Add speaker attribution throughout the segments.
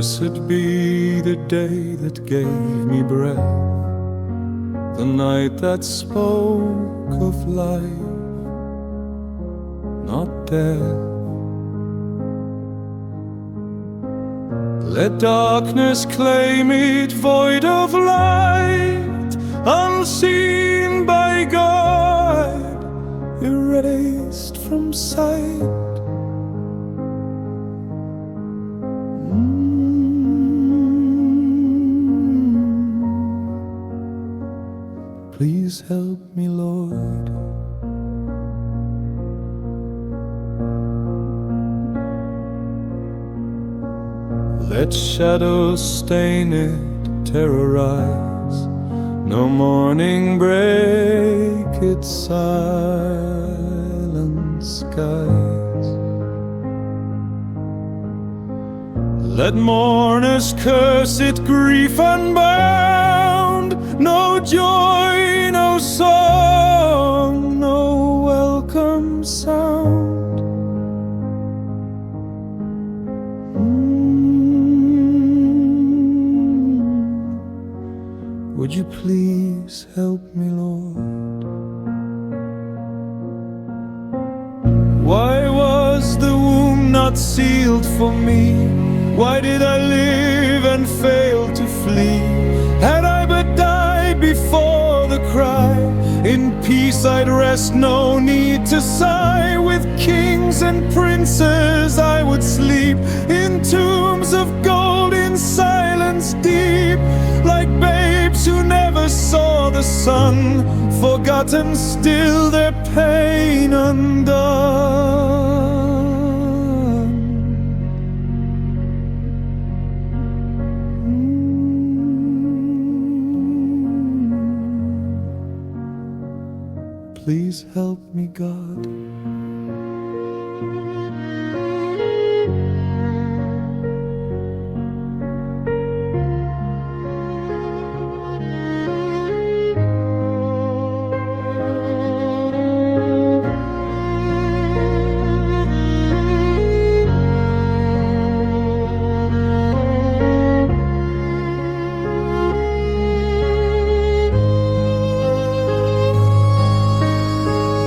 Speaker 1: Cursed be the day that gave me breath, the night that spoke of life, not death. Let darkness claim it void of light, unseen by God, erased from sight. Please help me, Lord. Let shadows stain it, terrorize, no morning break its silent skies. Let mourners curse it, grief unbound, no joy, no song, no welcome sound. Would you please help me, Lord? Why was the womb not sealed for me? Why did I live and fail to flee? Had I but died before the cry, in peace I'd rest, no need to sigh. With kings and princes I would sleep, in tombs of gold, in silence deep, like babes who never saw the sun, forgotten still, their pain undone. Please help me, God.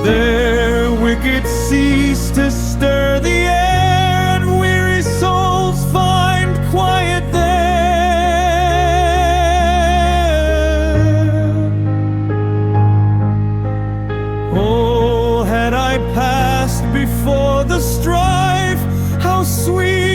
Speaker 1: Their wicked cease to stir the air, and weary souls find quiet there. Oh, had I passed before the strife, how sweet